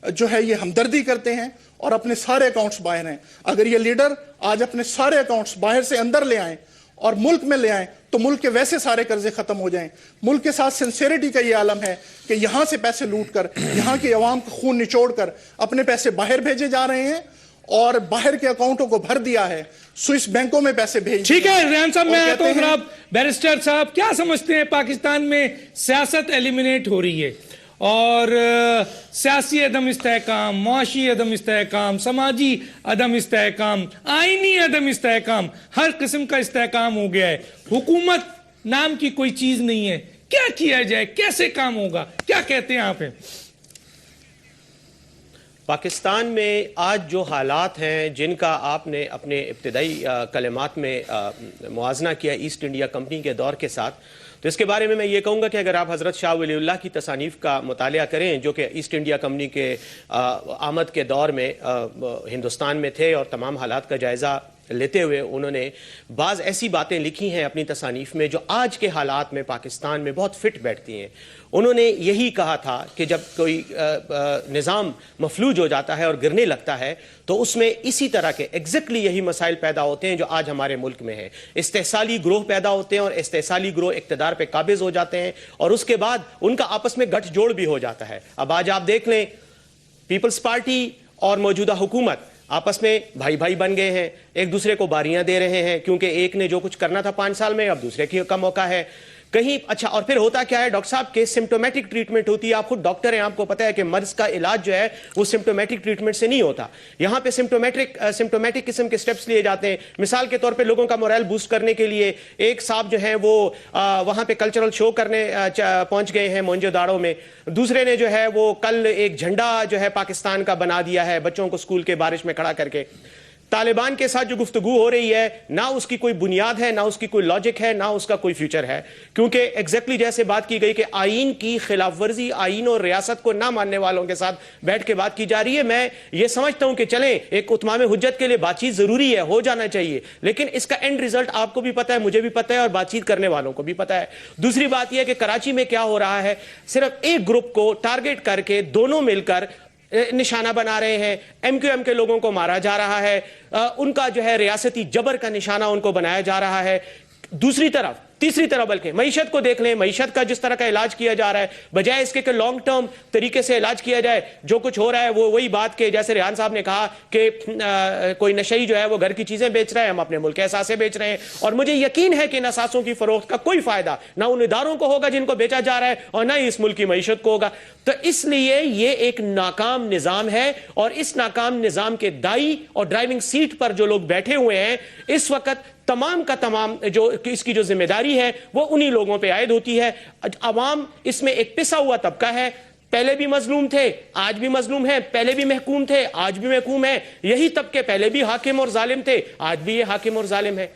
جو ہے یہ ہمدردی کرتے ہیں, اور اپنے سارے اکاؤنٹس باہر ہیں. اگر یہ لیڈر آج اپنے سارے اکاؤنٹس باہر سے اندر لے آئیں اور ملک میں لے آئیں تو ملک کے ویسے سارے قرضے ختم ہو جائیں. ملک کے ساتھ سنسیریٹی کا یہ عالم ہے کہ یہاں سے پیسے لوٹ کر, یہاں کی عوام کو خون نچوڑ کر اپنے پیسے باہر بھیجے جا رہے ہیں, اور باہر کے اکاؤنٹوں کو بھر دیا ہے, سوئس بینکوں میں پیسے بھیج. ٹھیک ہے ریحان صاحب, میں آتا ہوں جناب بیرسٹر صاحب, کیا سمجھتے ہیں پاکستان میں سیاست ایلیمینیٹ ہو رہی ہے, اور سیاسی عدم استحکام, معاشی عدم استحکام, سماجی عدم استحکام, آئینی عدم استحکام, ہر قسم کا استحکام ہو گیا ہے. حکومت نام کی کوئی چیز نہیں ہے. کیا کیا جائے, کیسے کام ہوگا, کیا کہتے ہیں آپ؟ پاکستان میں آج جو حالات ہیں جن کا آپ نے اپنے ابتدائی کلمات میں موازنہ کیا ایسٹ انڈیا کمپنی کے دور کے ساتھ, تو اس کے بارے میں میں یہ کہوں گا کہ اگر آپ حضرت شاہ ولی اللہ کی تصانیف کا مطالعہ کریں, جو کہ ایسٹ انڈیا کمپنی کے آمد کے دور میں ہندوستان میں تھے, اور تمام حالات کا جائزہ لیتے ہوئے انہوں نے بعض ایسی باتیں لکھی ہیں اپنی تصانیف میں جو آج کے حالات میں پاکستان میں بہت فٹ بیٹھتی ہیں. انہوں نے یہی کہا تھا کہ جب کوئی نظام مفلوج ہو جاتا ہے اور گرنے لگتا ہے تو اس میں اسی طرح کے ایگزیکٹلی یہی مسائل پیدا ہوتے ہیں جو آج ہمارے ملک میں ہیں. استحصالی گروہ پیدا ہوتے ہیں, اور استحصالی گروہ اقتدار پہ قابض ہو جاتے ہیں, اور اس کے بعد ان کا آپس میں گٹھ جوڑ بھی ہو جاتا ہے. اب آج آپ دیکھ لیں, پیپلز پارٹی اور موجودہ حکومت آپس میں بھائی بھائی بن گئے ہیں, ایک دوسرے کو باریاں دے رہے ہیں, کیونکہ ایک نے جو کچھ کرنا تھا 5 سال میں اب دوسرے کا موقع ہے. کہیں اچھا اور پھر ہوتا کیا ہے ڈاکٹر صاحب کہ سمپٹومیٹک ٹریٹمنٹ ہوتی ہے. آپ خود ڈاکٹر ہیں, آپ کو پتا ہے کہ مرض کا علاج جو ہے وہ سمپٹومیٹک ٹریٹمنٹ سے نہیں ہوتا. یہاں پہ سمپٹومیٹک قسم کے سٹیپس لیے جاتے ہیں. مثال کے طور پہ لوگوں کا مورائل بوسٹ کرنے کے لیے ایک صاحب جو ہیں وہ وہاں پہ کلچرل شو کرنے پہنچ گئے ہیں مونجو داڑو میں. دوسرے نے جو ہے وہ کل ایک جھنڈا جو ہے پاکستان کا بنا دیا ہے بچوں کو اسکول کے بارش میں کھڑا کر کے. طالبان کے ساتھ جو گفتگو ہو رہی ہے نہ اس کی کوئی بنیاد ہے, نہ اس کی کوئی لاجک ہے, نہ اس کا کوئی فیوچر ہے, کیونکہ ایگزیکٹلی جیسے بات کی گئی کہ آئین کی خلاف ورزی, آئین اور ریاست کو نہ ماننے والوں کے ساتھ بیٹھ کے بات کی جا رہی ہے. میں یہ سمجھتا ہوں کہ چلیں ایک اتمام حجت کے لیے بات چیت ضروری ہے, ہو جانا چاہیے, لیکن اس کا اینڈ ریزلٹ آپ کو بھی پتا ہے, مجھے بھی پتا ہے, اور بات چیت کرنے والوں کو بھی پتا ہے. دوسری بات یہ ہے کہ کراچی میں کیا ہو رہا ہے, صرف ایک گروپ کو ٹارگٹ کر کے دونوں مل کر نشانہ بنا رہے ہیں. ایم کیو ایم کے لوگوں کو مارا جا رہا ہے, ان کا جو ہے ریاستی جبر کا نشانہ ان کو بنایا جا رہا ہے. دوسری طرف تیسری طرح بلکہ معیشت کو دیکھ لیں, معیشت کا جس طرح کا علاج کیا جا رہا ہے, بجائے اس کے کہ لانگ ٹرم طریقے سے علاج کیا جائے, جو کچھ ہو رہا ہے وہ وہی بات کہ جیسے ریحان صاحب نے کہا کہ کوئی نشئی جو ہے وہ گھر کی چیزیں بیچ رہا ہے, ہم اپنے ملک کے اثاثے بیچ رہے ہیں, اور مجھے یقین ہے کہ ان اثاثوں کی فروخت کا کوئی فائدہ نہ ان اداروں کو ہوگا جن کو بیچا جا رہا ہے, اور نہ ہی اس ملک کی معیشت کو ہوگا. تو اس لیے یہ ایک ناکام نظام ہے, اور اس ناکام نظام کے دائی اور ڈرائیونگ سیٹ پر جو لوگ بیٹھے ہوئے ہیں اس وقت تمام کا تمام جو اس کی جو ذمہ داری ہے وہ انہی لوگوں پہ عائد ہوتی ہے. عوام اس میں ایک پسا ہوا طبقہ ہے, پہلے بھی مظلوم تھے, آج بھی مظلوم ہیں, پہلے بھی محکوم تھے, آج بھی محکوم ہیں. یہی طبقے پہلے بھی حاکم اور ظالم تھے, آج بھی یہ حاکم اور ظالم ہے.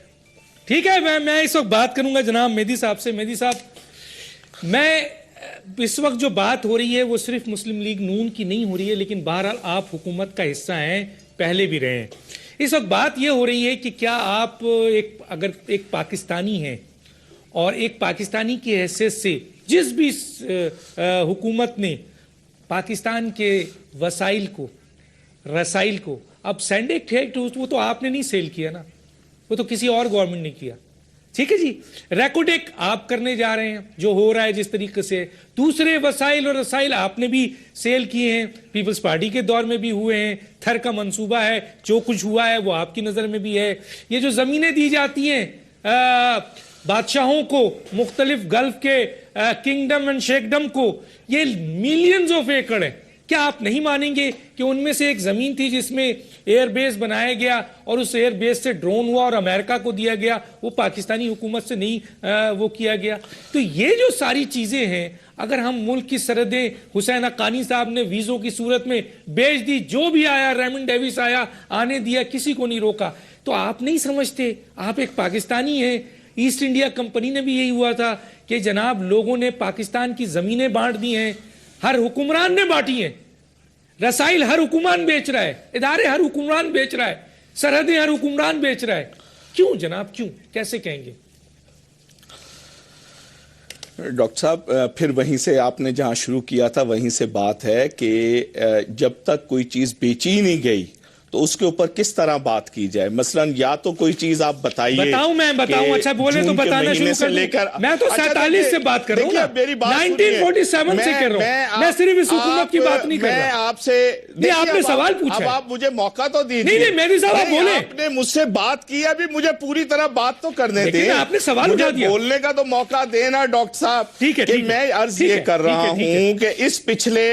ٹھیک ہے, میں اس وقت بات کروں گا جناب مہدی صاحب سے. مہدی صاحب, میں اس وقت جو بات ہو رہی ہے وہ صرف مسلم لیگ نون کی نہیں ہو رہی ہے, لیکن بہرحال آپ حکومت کا حصہ ہیں, پہلے بھی رہے ہیں. اس وقت بات یہ ہو رہی ہے کہ کیا آپ اگر ایک پاکستانی ہیں اور ایک پاکستانی کی حیثیت سے جس بھی حکومت نے پاکستان کے وسائل کو رسائل کو, اب سینڈک ایکٹ وہ تو آپ نے نہیں سیل کیا نا, وہ تو کسی اور گورنمنٹ نے کیا, ٹھیک ہے جی. ریکوڈیک آپ کرنے جا رہے ہیں جو ہو رہا ہے جس طریقے سے, دوسرے وسائل اور رسائل آپ نے بھی سیل کیے ہیں, پیپلز پارٹی کے دور میں بھی ہوئے ہیں, تھر کا منصوبہ ہے, جو کچھ ہوا ہے وہ آپ کی نظر میں بھی ہے. یہ جو زمینیں دی جاتی ہیں بادشاہوں کو, مختلف گلف کے کنگڈم اینڈ شیکڈم کو, یہ ملینز آف ایکڑ ہیں. کیا آپ نہیں مانیں گے کہ ان میں سے ایک زمین تھی جس میں ایئر بیس بنایا گیا اور اس ایئر بیس سے ڈرون ہوا اور امریکہ کو دیا گیا, وہ پاکستانی حکومت سے نہیں وہ کیا گیا. تو یہ جو ساری چیزیں ہیں, اگر ہم ملک کی سرحدیں حسین حقانی صاحب نے ویزوں کی صورت میں بیچ دی, جو بھی آیا, ریمنڈ ڈیوس آیا, آنے دیا, کسی کو نہیں روکا, تو آپ نہیں سمجھتے آپ ایک پاکستانی ہیں. ایسٹ انڈیا کمپنی نے بھی یہی ہوا تھا کہ جناب لوگوں نے پاکستان کی زمینیں بانٹ دی ہیں, ہر حکمران نے بانٹی ہیں, رسائل ہر حکمران بیچ رہا ہے, ادارے ہر حکمران بیچ رہا ہے, سرحدیں ہر حکمران بیچ رہا ہے. کیوں جناب, کیوں, کیسے کہیں گے؟ ڈاکٹر صاحب, پھر وہیں سے آپ نے جہاں شروع کیا تھا وہیں سے بات ہے کہ جب تک کوئی چیز بیچی نہیں گئی تو اس کے اوپر کس طرح بات کی جائے. مثلا یا تو کوئی چیز آپ بتائیے, میں بتاؤں, اچھا بولے تو بتانا شروع کر دوں. میں تو 47 سے بات کر رہا ہوں نا, 1947 سے کر رہا ہوں, میں صرف اس حکومت کی بات نہیں کر رہا. میں آپ سے, آپ نے سوال پوچھا, اب آپ مجھے موقع تو دیجیے. نہیں میری صاحب آپ بولیں, آپ نے مجھ سے بات کی, ابھی مجھے پوری طرح بات تو کرنے دیں, آپ نے سوال اٹھا دیا, بولنے کا تو موقع دینا ڈاکٹر صاحب. ٹھیک ہے, میں عرض یہ کر رہا ہوں کہ اس پچھلے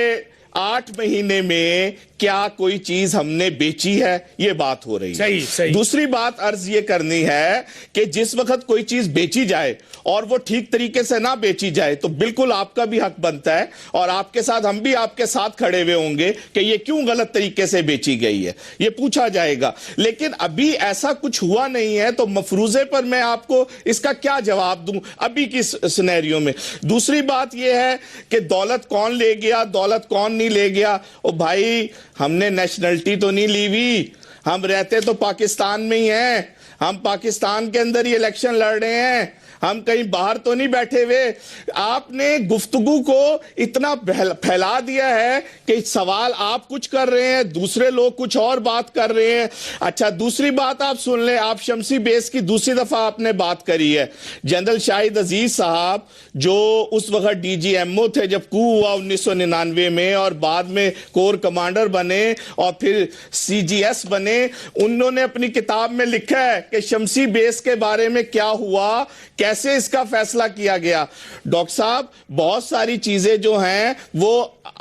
8 مہینے میں کیا کوئی چیز ہم نے بیچی ہے, یہ بات ہو رہی ہے. صحیح. دوسری بات عرض یہ کرنی ہے کہ جس وقت کوئی چیز بیچی جائے اور وہ ٹھیک طریقے سے نہ بیچی جائے تو بالکل آپ کا بھی حق بنتا ہے, اور آپ کے ساتھ, ہم بھی آپ کے ساتھ کھڑے ہوئے ہوں گے کہ یہ کیوں غلط طریقے سے بیچی گئی ہے, یہ پوچھا جائے گا. لیکن ابھی ایسا کچھ ہوا نہیں ہے, تو مفروضے پر میں آپ کو اس کا کیا جواب دوں ابھی کی سینیریو میں. دوسری بات یہ ہے کہ دولت کون لے گیا, دولت کون نہیں لے گیا. او بھائی, ہم نے نیشنلٹی تو نہیں لی ہوئی, ہم رہتے تو پاکستان میں ہی ہیں, ہم پاکستان کے اندر ہی الیکشن لڑ رہے ہیں, ہم کہیں باہر تو نہیں بیٹھے ہوئے. آپ نے گفتگو کو اتنا پھیلا دیا ہے کہ سوال آپ کچھ کر رہے ہیں, دوسرے لوگ کچھ اور بات کر رہے ہیں. اچھا, دوسری بات آپ سن لیں, آپ شمسی بیس کی دوسری دفعہ آپ نے بات کری ہے. جنرل شاہد عزیز صاحب جو اس وقت ڈی جی ایم او تھے جب کو ہوا 1999 میں, اور بعد میں کور کمانڈر بنے اور پھر سی جی ایس بنے, انہوں نے اپنی کتاب میں لکھا ہے کہ شمسی بیس کے بارے میں کیا ہوا, کیسے اس کا فیصلہ کیا گیا؟ ڈاکٹر صاحب بہت ساری چیزیں جو ہیں وہ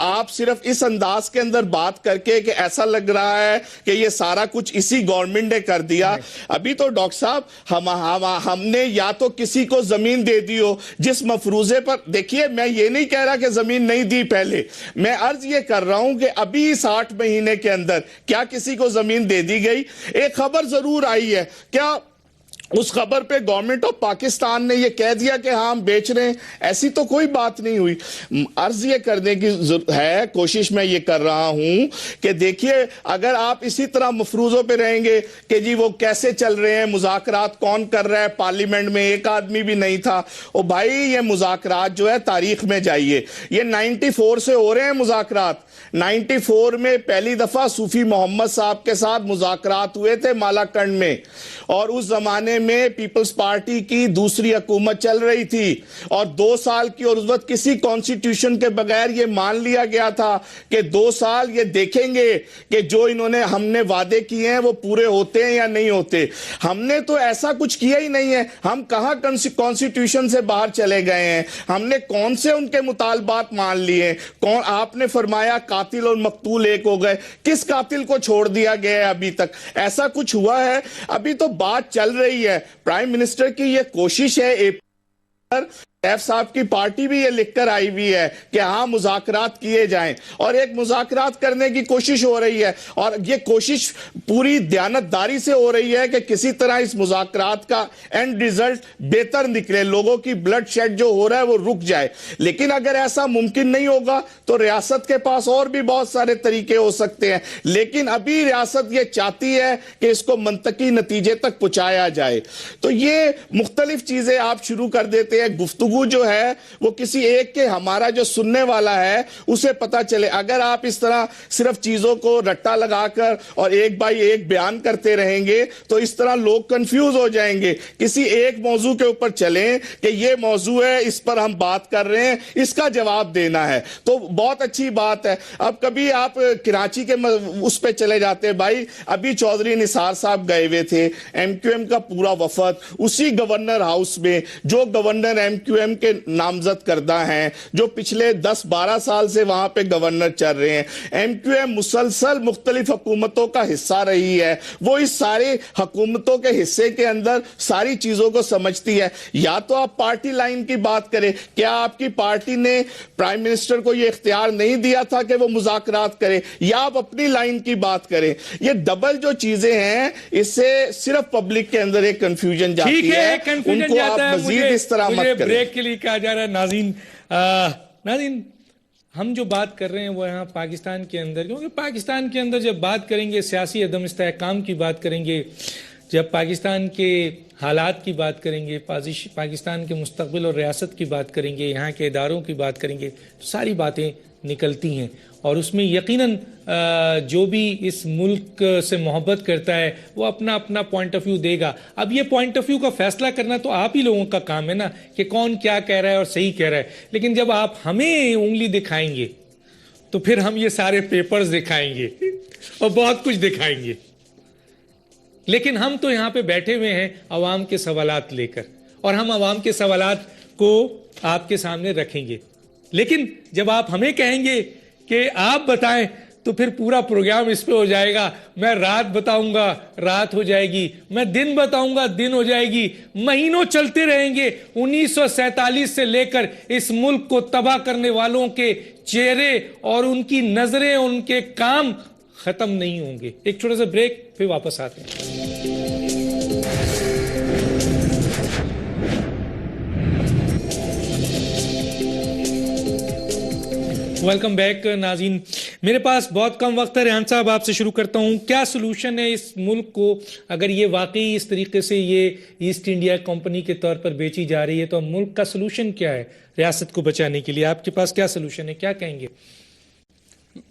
آپ صرف اس انداز کے اندر بات کر کے کہ ایسا لگ رہا ہے کہ یہ سارا کچھ اسی گورنمنٹ نے کر دیا. ابھی تو ڈاکٹر صاحب ہم نے یا تو کسی کو زمین دے دی ہو جس مفروضے پر, دیکھیے میں یہ نہیں کہہ رہا کہ زمین نہیں دی پہلے, میں عرض یہ کر رہا ہوں کہ ابھی 60 مہینے کے اندر کیا کسی کو زمین دے دی گئی؟ ایک خبر ضرور آئی ہے, کیا اس خبر پہ گورنمنٹ آف پاکستان نے یہ کہہ دیا کہ ہاں ہم بیچ رہے ہیں؟ ایسی تو کوئی بات نہیں ہوئی. عرض یہ کرنے کی ہے, کوشش میں یہ کر رہا ہوں کہ دیکھیے اگر آپ اسی طرح مفروضوں پہ رہیں گے کہ جی وہ کیسے چل رہے ہیں, مذاکرات کون کر رہا ہے, پارلیمنٹ میں ایک آدمی بھی نہیں تھا. او بھائی یہ مذاکرات جو ہے تاریخ میں جائیے, یہ 94 سے ہو رہے ہیں مذاکرات. 94 میں پہلی دفعہ صوفی محمد صاحب کے ساتھ مذاکرات ہوئے تھے مالاکنڈ میں, اور اس زمانے میں پیپلز پارٹی کی دوسری حکومت چل رہی تھی, اور 2 سال کی, اور اس وقت کسی کانسٹیٹیوشن کے بغیر یہ مان لیا گیا تھا کہ 2 سال یہ دیکھیں گے کہ جو ہم نے وعدے کیے ہیں وہ پورے ہوتے ہیں یا نہیں ہوتے. ہم نے تو ایسا کچھ کیا ہی نہیں ہے. ہم کہاں کانسٹیٹیوشن سے باہر چلے گئے ہیں؟ ہم نے کون سے ان کے مطالبات مان لیے؟ کون, آپ نے فرمایا قاتل اور مقتول ایک ہو گئے, کس قاتل کو چھوڑ دیا گیا ہے ابھی تک؟ ایسا کچھ ہوا ہے؟ ابھی تو بات چل رہی ہے. پرائم منسٹر کی یہ کوشش ہے, ایف صاحب کی پارٹی بھی یہ لکھ کر آئی ہوئی ہے کہ ہاں مذاکرات کیے جائیں, اور ایک مذاکرات کرنے کی کوشش ہو رہی ہے, اور یہ کوشش پوری دیانتداری سے ہو رہی ہے کہ کسی طرح اس مذاکرات کا اینڈ ریزلٹ بہتر نکلے, لوگوں کی بلڈ شیڈ جو ہو رہا ہے وہ رک جائے. لیکن اگر ایسا ممکن نہیں ہوگا تو ریاست کے پاس اور بھی بہت سارے طریقے ہو سکتے ہیں, لیکن ابھی ریاست یہ چاہتی ہے کہ اس کو منطقی نتیجے تک پہنچایا جائے. تو یہ مختلف چیزیں آپ شروع کر دیتے ہیں. گفتگو جو ہے وہ کسی ایک کے, ہمارا جو سننے والا ہے اسے پتا چلے. اگر آپ اس طرح صرف چیزوں کو رٹا لگا کر اور ایک بائی ایک بیان کرتے رہیں گے تو اس طرح لوگ کنفیوز ہو جائیں گے. کسی ایک موضوع کے اوپر چلیں کہ یہ موضوع ہے, اس پر ہم بات کر رہے ہیں, اس کا جواب دینا ہے, تو بہت اچھی بات ہے. اب کبھی آپ کراچی کے اس پہ چلے جاتے ہیں. بھائی ابھی چودھری نثار صاحب گئے ہوئے تھے, ایم کیو ایم کا پورا وفد, اسی گورنر ہاؤس میں جو گورنر ایم کیو ایم کے نامزد کردہ ہیں, جو پچھلے 10-12 سال سے وہاں پہ گورنر چل رہے ہیں. ایم کیو ایم مسلسل مختلف حکومتوں کا حصہ رہی ہے, وہ اس سارے حکومتوں کے حصے کے اندر ساری چیزوں کو سمجھتی ہے. یا تو آپ پارٹی لائن کی بات کریں, کیا آپ کی پارٹی نے پرائم منسٹر کو یہ اختیار نہیں دیا تھا کہ وہ مذاکرات کرے, یا آپ اپنی لائن کی بات کریں؟ یہ ڈبل جو چیزیں ہیں اس سے صرف پبلک کے اندر ایک کنفیوژن جاتی ہے, ان کو آپ مزید اس طرح مت کریں. بریک کے لیے کہا جا رہا ہے. ناظرین ہم جو بات کر رہے ہیں وہ یہاں پاکستان کے اندر, کیونکہ پاکستان کے اندر جب بات کریں گے سیاسی عدم استحکام کی بات کریں گے, جب پاکستان کے حالات کی بات کریں گے, پاکستان کے مستقبل اور ریاست کی بات کریں گے, یہاں کے اداروں کی بات کریں گے, تو ساری باتیں نکلتی ہیں. اور اس میں یقیناً جو بھی اس ملک سے محبت کرتا ہے وہ اپنا اپنا پوائنٹ آف ویو دے گا. اب یہ پوائنٹ آف ویو کا فیصلہ کرنا تو آپ ہی لوگوں کا کام ہے نا, کہ کون کیا کہہ رہا ہے اور صحیح کہہ رہا ہے. لیکن جب آپ ہمیں انگلی دکھائیں گے تو پھر ہم یہ سارے پیپرز دکھائیں گے اور بہت کچھ دکھائیں گے. لیکن ہم تو یہاں پہ بیٹھے ہوئے ہیں عوام کے سوالات لے کر, اور ہم عوام کے سوالات کو آپ کے سامنے رکھیں گے. لیکن جب آپ ہمیں کہیں گے کہ آپ بتائیں تو پھر پورا پروگرام اس پہ ہو جائے گا. میں رات بتاؤں گا رات ہو جائے گی, میں دن بتاؤں گا دن ہو جائے گی, مہینوں چلتے رہیں گے. 1947 سے لے کر اس ملک کو تباہ کرنے والوں کے چہرے اور ان کی نظریں, ان کے کام ختم نہیں ہوں گے. ایک چھوٹا سا بریک, پھر واپس آتے ہیں. ویلکم بیک ناظرین. میرے پاس بہت کم وقت ہے. ریحان صاحب آپ سے شروع کرتا ہوں. کیا سلوشن ہے اس ملک کو, اگر یہ واقعی اس طریقے سے یہ ایسٹ انڈیا کمپنی کے طور پر بیچی جا رہی ہے, تو ملک کا سلوشن کیا ہے ریاست کو بچانے کے لیے؟ آپ کے پاس کیا سلوشن ہے, کیا کہیں گے؟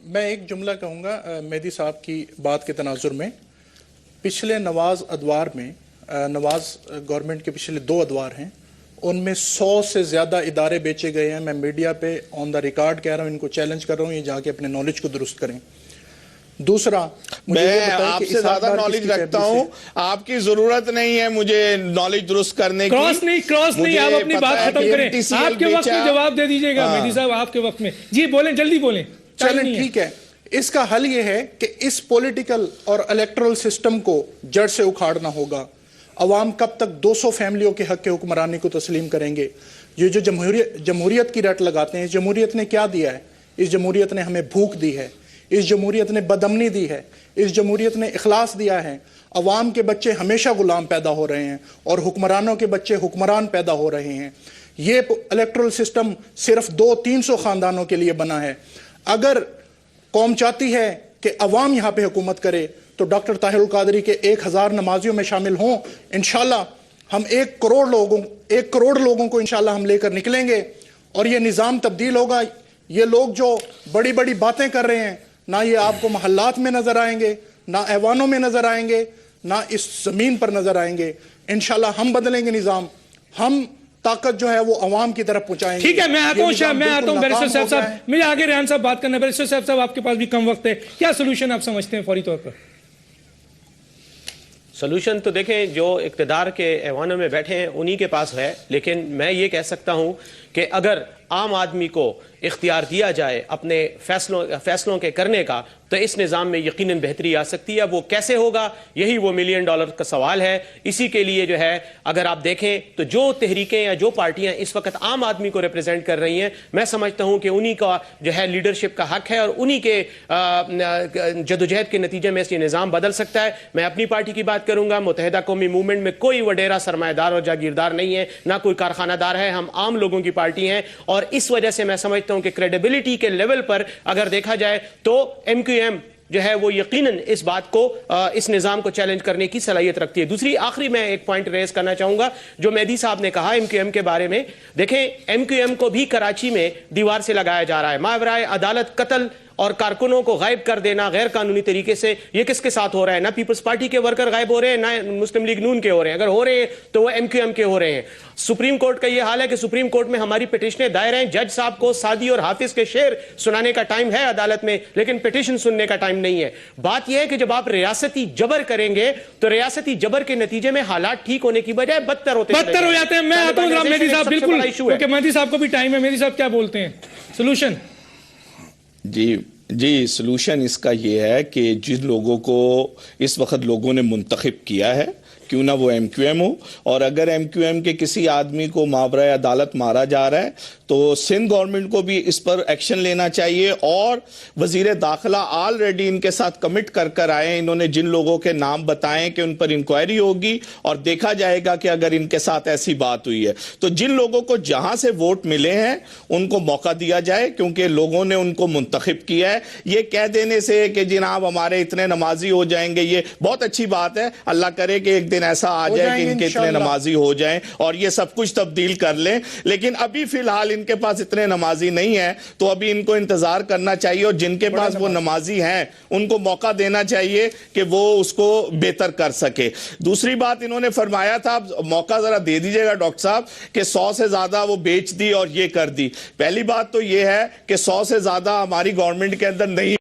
میں ایک جملہ کہوں گا مہدی صاحب کی بات کے تناظر میں. پچھلے نواز ادوار میں, نواز گورنمنٹ کے پچھلے 2 ادوار ہیں, ان میں 100 سے زیادہ ادارے بیچے گئے ہیں. میں میڈیا پہ آن دا ریکارڈ کہہ رہا ہوں, ان کو چیلنج کر رہا ہوں, یہ جا کے اپنے نالج کو درست کریں. دوسرا, میں آپ سے زیادہ نالج رکھتا ہوں, آپ کی ضرورت نہیں ہے مجھے نالج درست کرنے کی. کراس نہیں, آپ اپنی بات ختم کریں, آپ کے وقت میں جواب دے دیجئے گا مہدی صاحب, آپ کے وقت میں. جی بولیں, جلدی بولیں. چلیں ٹھیک ہے. اس کا حل یہ ہے کہ اس پولیٹیکل اور الیکٹرل سسٹم کو جڑ سے اکھاڑنا ہوگا. عوام کب تک 200 فیملیوں کے حق حکمرانی کو تسلیم کریں گے؟ یہ جو جمہوریت کی رٹ لگاتے ہیں, اس جمہوریت نے کیا دیا ہے؟ اس جمہوریت نے ہمیں بھوک دی ہے, اس جمہوریت نے بدامنی دی ہے, اس جمہوریت نے اخلاص دیا ہے. عوام کے بچے ہمیشہ غلام پیدا ہو رہے ہیں اور حکمرانوں کے بچے حکمران پیدا ہو رہے ہیں. یہ الیکٹرل سسٹم صرف 200-300 خاندانوں کے لیے بنا ہے. اگر قوم چاہتی ہے کہ عوام یہاں پہ حکومت کرے تو ڈاکٹر طاہر القادری کے 1000 نمازیوں میں شامل ہوں. انشاءاللہ ہم 1 کروڑ لوگوں کو انشاءاللہ ہم لے کر نکلیں گے اور یہ نظام تبدیل ہوگا. یہ لوگ جو بڑی بڑی باتیں کر رہے ہیں, نہ یہ آپ کو محلات میں نظر آئیں گے, نہ ایوانوں میں نظر آئیں گے, نہ اس زمین پر نظر آئیں گے. انشاءاللہ ہم بدلیں گے نظام, ہم طاقت جو ہے وہ عوام کی طرف پہنچائیں گے. ٹھیک ہے, میں آتا ہوں بیرسٹر صاحب. مجھے آگے ریحان صاحب بات کرنا ہے. بیرسٹر صاحب آپ کے پاس بھی کم وقت ہے, کیا سلوشن آپ سمجھتے ہیں فوری طور پر؟ سلوشن تو دیکھیں جو اقتدار کے ایوانوں میں بیٹھے ہیں انہی کے پاس ہے, لیکن میں یہ کہہ سکتا ہوں کہ اگر عام آدمی کو اختیار دیا جائے اپنے فیصلوں کے کرنے کا تو اس نظام میں یقیناً بہتری آ سکتی ہے. وہ کیسے ہوگا, یہی وہ $1 ملین کا سوال ہے. اسی کے لیے جو ہے اگر آپ دیکھیں تو جو تحریکیں یا جو پارٹیاں اس وقت عام آدمی کو ریپرزینٹ کر رہی ہیں, میں سمجھتا ہوں کہ انہی کا جو ہے لیڈرشپ کا حق ہے اور انہی کے جدوجہد کے نتیجے میں یہ نظام بدل سکتا ہے. میں اپنی پارٹی کی بات کروں گا, متحدہ قومی موومنٹ میں کوئی وڈیرا سرمایہ دار اور جاگیردار نہیں ہے, نہ کوئی کارخانہ دار ہے. ہم عام لوگوں کی پارٹی ہیں اور اس وجہ سے میں سمجھتا ہوں کہ کریڈیبلٹی کے لیول پر اگر دیکھا جائے تو MQM جو ہے وہ یقیناً اس بات کو اس نظام کو چیلنج کرنے کی صلاحیت رکھتی ہے. دوسری آخری میں ایک پوائنٹ ریز کرنا چاہوں گا جو مہدی صاحب نے کہا MQM کے بارے میں. دیکھیں MQM کو بھی کراچی میں دیوار سے لگایا جا رہا ہے. ماورائے عدالت قتل اور کارکنوں کو غائب کر دینا غیر قانونی طریقے سے, یہ کس کے ساتھ ہو رہا ہے؟ نہ پیپلز پارٹی کے ورکر غائب ہو رہے ہیں, نہ مسلم لیگ نون کے ہو رہے ہیں. اگر ہو رہے ہیں تو وہ MQM کے ہو رہے ہیں. سپریم کورٹ کا یہ حال ہے کہ سپریم کورٹ میں ہماری پٹیشنیں دائر ہیں. جج صاحب کو سعدی اور حافظ کے شعر سنانے کا ٹائم ہے عدالت میں, لیکن پٹیشن سننے کا ٹائم نہیں ہے. بات یہ ہے کہ جب آپ ریاستی جبر کریں گے تو ریاستی جبر کے نتیجے میں حالات ٹھیک ہونے کی بجائے بدتر ہو جاتے ہیں. میں آتا ہوں مہدی صاحب, بالکل, کیونکہ مہدی صاحب کو بھی ٹائم ہے. مہدی صاحب کیا بولتے ہیں سلوشن؟ جی سلوشن اس کا یہ ہے کہ جن لوگوں کو اس وقت لوگوں نے منتخب کیا ہے, کیوں نہ وہ MQM ہو, اور اگر MQM کے کسی آدمی کو ماورائے عدالت مارا جا رہا ہے تو سندھ گورنمنٹ کو بھی اس پر ایکشن لینا چاہیے. اور وزیر داخلہ آلریڈی ان کے ساتھ کمٹ کر آئے. انہوں نے جن لوگوں کے نام بتائیں کہ ان پر انکوائری ہوگی اور دیکھا جائے گا کہ اگر ان کے ساتھ ایسی بات ہوئی ہے تو جن لوگوں کو جہاں سے ووٹ ملے ہیں ان کو موقع دیا جائے, کیونکہ لوگوں نے ان کو منتخب کیا ہے. یہ کہہ دینے سے کہ جناب ہمارے اتنے نمازی ہو جائیں گے, یہ بہت اچھی بات ہے. اللہ کرے کہ ایک دن ایسا آ جائے کہ ان کے اتنے نمازی ہو جائیں اور یہ سب کچھ تبدیل کر لیں, لیکن ابھی فی الحال ان کے پاس اتنے نمازی نہیں ہیں تو ابھی ان کو انتظار کرنا چاہیے, اور جن کے پاس وہ نمازی ہیں ان کو موقع دینا چاہیے کہ وہ اس کو بہتر کر سکے. دوسری بات انہوں نے فرمایا تھا, موقع ذرا دے دیجئے گا ڈاکٹر صاحب, کہ 100 سے زیادہ وہ بیچ دی اور یہ کر دی. پہلی بات تو یہ ہے کہ 100 سے زیادہ ہماری گورنمنٹ کے اندر نہیں